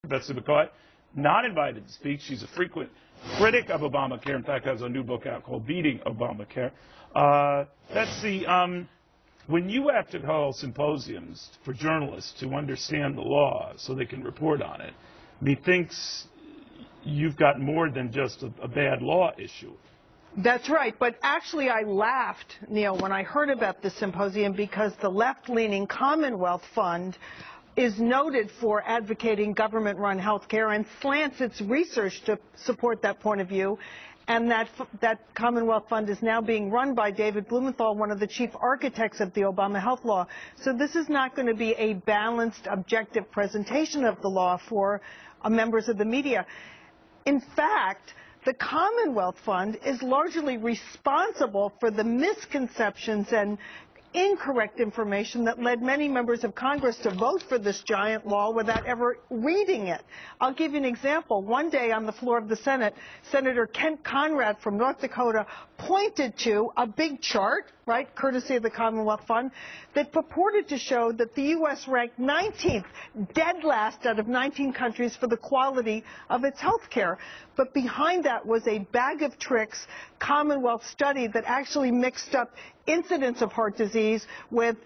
Betsy McCaughey, not invited to speak. She's a frequent critic of Obamacare. In fact, has a new book out called Beating Obamacare. Betsy, when you have to hold symposiums for journalists to understand the law so they can report on it, methinks you've got more than just a bad law issue. That's right. But actually, I laughed, Neil, when I heard about this symposium because the left-leaning Commonwealth Fund is noted for advocating government-run health care and slants its research to support that point of view. And that Commonwealth Fund is now being run by David Blumenthal, one of the chief architects of the Obama health law. So this is not going to be a balanced, objective presentation of the law for members of the media. In fact, the Commonwealth Fund is largely responsible for the misconceptions and incorrect information that led many members of Congress to vote for this giant law without ever reading it. I'll give you an example. One day on the floor of the Senate, Senator Kent Conrad from North Dakota pointed to a big chart, right, courtesy of the Commonwealth Fund, that purported to show that the U.S. ranked 19th, dead last out of 19 countries for the quality of its health care. But behind that was a bag of tricks Commonwealth study that actually mixed up incidence of heart disease with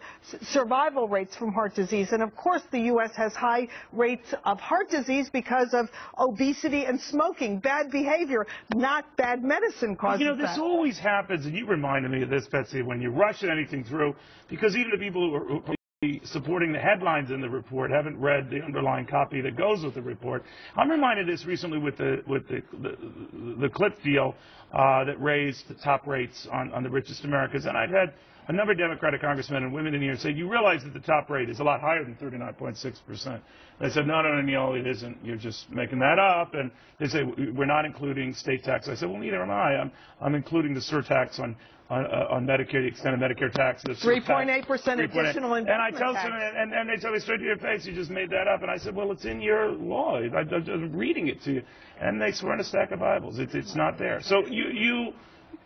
survival rates from heart disease. And of course, the U.S. has high rates of heart disease because of obesity and smoking. Bad behavior, not bad medicine causes that. You know, this always happens, and you reminded me of this, Betsy, when you rush anything through, because even the people who are supporting the headlines in the report haven't read the underlying copy that goes with the report. I'm reminded of this recently with the Clip deal that raised the top rates on the richest Americans, and I'd had a number of Democratic congressmen and women in here say, you realize that the top rate is a lot higher than 39.6%. They said, no, Neil, it isn't. You're just making that up. And they say, we're not including state tax. I said, well, neither am I. I'm including the surtax on Medicare, the extended Medicare tax. 3.8% additional investment and I tell them, and they tell me straight to your face, you just made that up. And I said, well, it's in your law. I'm reading it to you. And they swear on a stack of Bibles. It's not there. So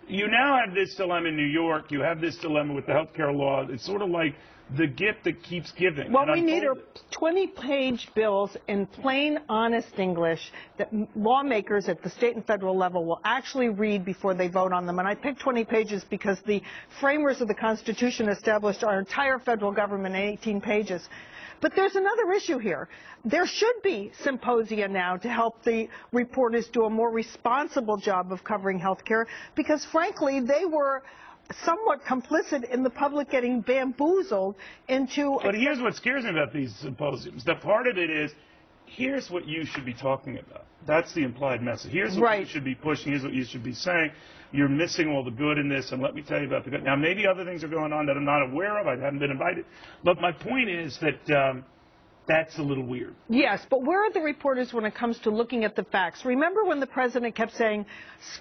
you now have this dilemma in New York. You have this dilemma with the health care law. It's sort of like the gift that keeps giving. What we need are 20-page bills in plain, honest English that lawmakers at the state and federal level will actually read before they vote on them. And I picked 20 pages because the framers of the Constitution established our entire federal government in 18 pages. But there's another issue here. There should be symposia now to help the reporters do a more responsible job of covering health care because, frankly, they were somewhat complicit in the public getting bamboozled into... But here's what scares me about these symposiums. The part of it is, here's what you should be talking about. That's the implied message. Here's what you should be pushing. Here's what you should be saying. You're missing all the good in this, and let me tell you about the good. Now, maybe other things are going on that I'm not aware of. I haven't been invited. But my point is that that's a little weird. Yes, but where are the reporters when it comes to looking at the facts? Remember when the president kept saying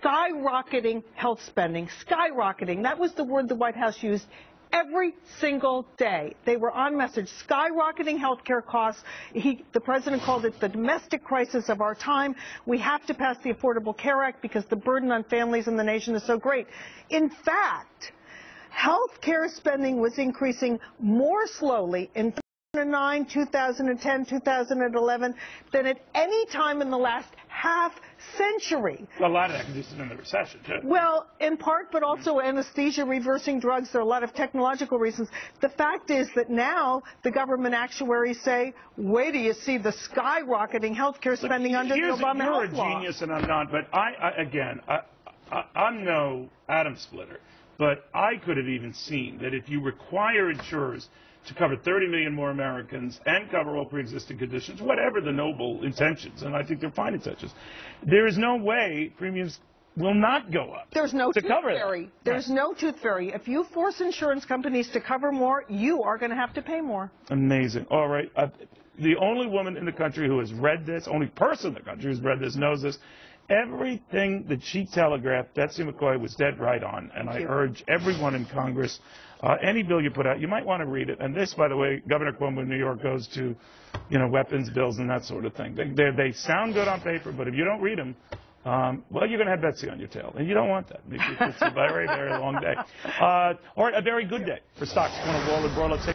skyrocketing health spending, skyrocketing. That was the word the White House used every single day. They were on message. Skyrocketing health care costs. The president called it the domestic crisis of our time. We have to pass the Affordable Care Act because the burden on families in the nation is so great. In fact, health care spending was increasing more slowly in 2009, 2010, 2011 than at any time in the last half century. Well, a lot of that consisted in the recession, too. Well, in part, but also anesthesia, reversing drugs. There are a lot of technological reasons. The fact is that now the government actuaries say, wait till you see the skyrocketing health care spending under the Obama health law. You're a genius and I'm not, but I'm no atom splitter. But I could have even seen that if you require insurers to cover 30 million more Americans and cover all pre-existing conditions, whatever the noble intentions, and I think they're fine intentions, there is no way premiums will not go up. There's no tooth fairy. There's no tooth fairy. If you force insurance companies to cover more, you are going to have to pay more. Amazing. All right. The only woman in the country who has read this, only person in the country who's read this, knows this. Everything that she telegraphed, Betsy McCaughey was dead right on, and I urge everyone in Congress, any bill you put out, you might want to read it. And this, by the way, Governor Cuomo in New York goes to, weapons bills and that sort of thing. They sound good on paper, but if you don't read them, well, you're going to have Betsy on your tail, and you don't want that. It's a very, very long day. All right, a very good day for stocks. On a wall and broad, let's take